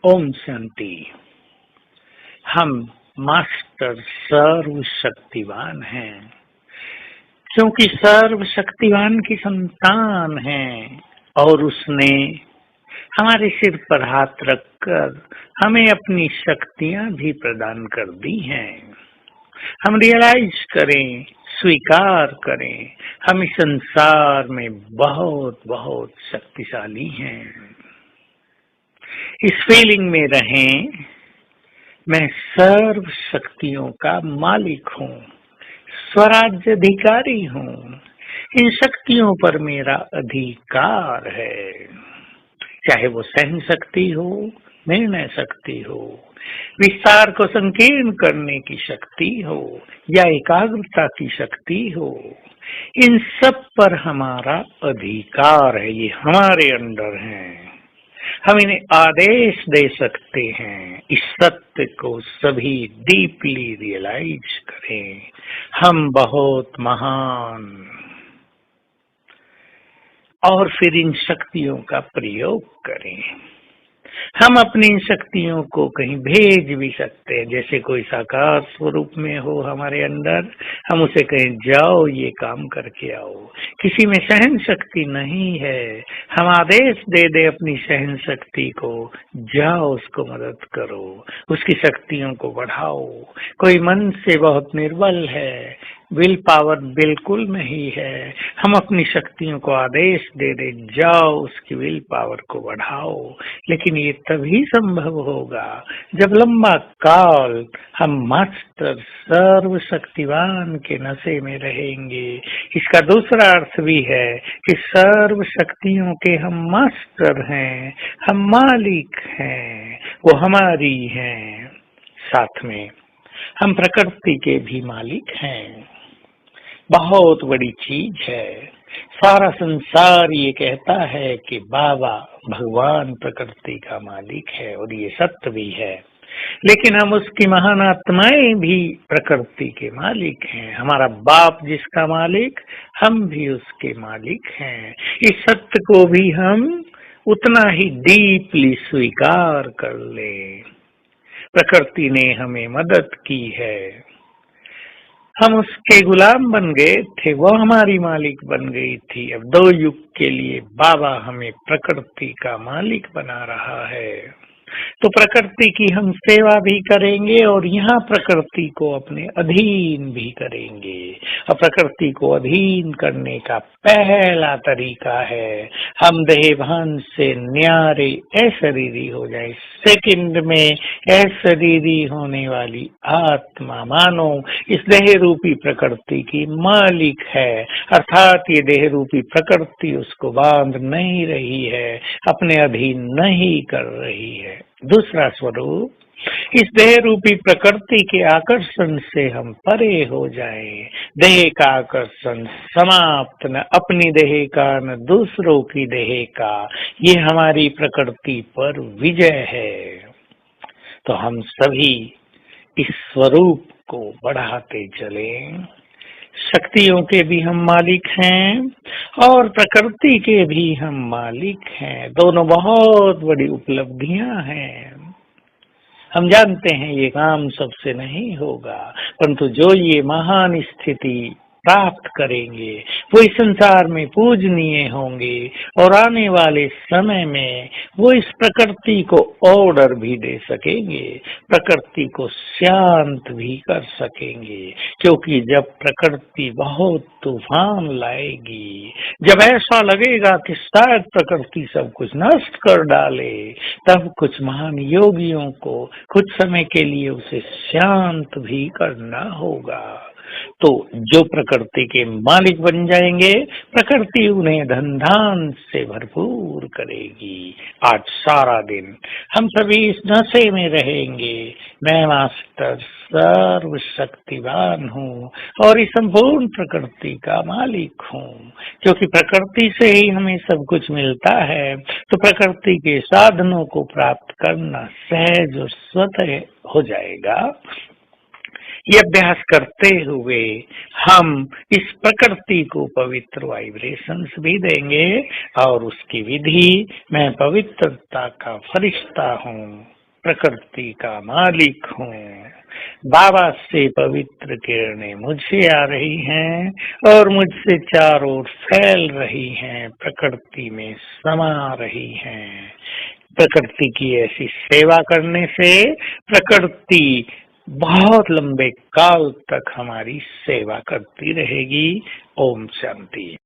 ओम शांति। हम मास्टर सर्वशक्तिवान हैं, क्योंकि सर्वशक्तिवान की संतान हैं और उसने हमारे सिर पर हाथ रखकर हमें अपनी शक्तियां भी प्रदान कर दी हैं। हम रियलाइज करें, स्वीकार करें, हम इस संसार में बहुत बहुत शक्तिशाली हैं। इस फीलिंग में रहें, मैं सर्व शक्तियों का मालिक हूँ, स्वराज्य अधिकारी हूँ। इन शक्तियों पर मेरा अधिकार है, चाहे वो सहन शक्ति हो, निर्णय शक्ति हो, विस्तार को संकीर्ण करने की शक्ति हो या एकाग्रता की शक्ति हो। इन सब पर हमारा अधिकार है, ये हमारे अंडर हैं। हम इन्हें आदेश दे सकते हैं। इस सत्य को सभी डीपली रियलाइज करें, हम बहुत महान, और फिर इन शक्तियों का प्रयोग करें। हम अपनी इन शक्तियों को कहीं भेज भी सकते हैं, जैसे कोई साकार स्वरूप में हो हमारे अंदर, हम उसे कहें जाओ ये काम करके आओ। किसी में सहन शक्ति नहीं है, हम आदेश दे दे अपनी सहन शक्ति को, जाओ उसको मदद करो, उसकी शक्तियों को बढ़ाओ। कोई मन से बहुत निर्बल है, विल पावर बिल्कुल नहीं है, हम अपनी शक्तियों को आदेश दे दे जाओ उसकी विल पावर को बढ़ाओ। लेकिन ये तभी संभव होगा जब लंबा काल हम मास्टर सर्वशक्तिवान के नशे में रहेंगे। इसका दूसरा अर्थ भी है कि सर्व शक्तियों के हम मास्टर हैं, हम मालिक हैं, वो हमारी हैं। साथ में हम प्रकृति के भी मालिक हैं। बहुत बड़ी चीज है। सारा संसार ये कहता है कि बाबा भगवान प्रकृति का मालिक है, और ये सत्य भी है। लेकिन हम उसकी महान आत्माएं भी प्रकृति के मालिक हैं। हमारा बाप जिसका मालिक, हम भी उसके मालिक हैं। इस सत्य को भी हम उतना ही डीपली स्वीकार कर लें। प्रकृति ने हमें मदद की है, हम उसके गुलाम बन गए थे, वो हमारी मालिक बन गई थी। अब 2 युग के लिए बाबा हमें प्रकृति का मालिक बना रहा है, तो प्रकृति की हम सेवा भी करेंगे और यहाँ प्रकृति को अपने अधीन भी करेंगे। और प्रकृति को अधीन करने का पहला तरीका है हम देहभान से न्यारे अशरीरी हो जाए। सेकंड में अशरीरी होने वाली आत्मा मानो इस देह रूपी प्रकृति की मालिक है, अर्थात ये देह रूपी प्रकृति उसको बांध नहीं रही है, अपने अधीन नहीं कर रही है। दूसरा स्वरूप, इस देह रूपी प्रकृति के आकर्षण से हम परे हो जाएं। देह का आकर्षण समाप्त, न अपनी देह का न दूसरों की देह का, ये हमारी प्रकृति पर विजय है। तो हम सभी इस स्वरूप को बढ़ाते चलें। शक्तियों के भी हम मालिक हैं और प्रकृति के भी हम मालिक हैं। दोनों बहुत बड़ी उपलब्धियां हैं। हम जानते हैं ये काम सबसे नहीं होगा, परंतु जो ये महान स्थिति प्राप्त करेंगे वो इस संसार में पूजनीय होंगे, और आने वाले समय में वो इस प्रकृति को ऑर्डर भी दे सकेंगे, प्रकृति को शांत भी कर सकेंगे। क्योंकि जब प्रकृति बहुत तूफान लाएगी, जब ऐसा लगेगा कि शायद प्रकृति सब कुछ नष्ट कर डाले, तब कुछ महान योगियों को कुछ समय के लिए उसे शांत भी करना होगा। तो जो प्रकृति के मालिक बन जाएंगे, प्रकृति उन्हें धन धान से भरपूर करेगी। आज सारा दिन हम सभी इस नशे में रहेंगे, मैं मास्टर सर्वशक्तिवान हूँ और इस संपूर्ण प्रकृति का मालिक हूँ। क्योंकि प्रकृति से ही हमें सब कुछ मिलता है, तो प्रकृति के साधनों को प्राप्त करना सहज और स्वतः हो जाएगा। ये अभ्यास करते हुए हम इस प्रकृति को पवित्र वाइब्रेशंस भी देंगे, और उसकी विधि, मैं पवित्रता का फरिश्ता हूँ, प्रकृति का मालिक हूँ। बाबा से पवित्र किरणें मुझे आ रही हैं और मुझसे चारों ओर फैल रही हैं, प्रकृति में समा रही हैं। प्रकृति की ऐसी सेवा करने से प्रकृति बहुत लंबे काल तक हमारी सेवा करती रहेगी। ओम शांति।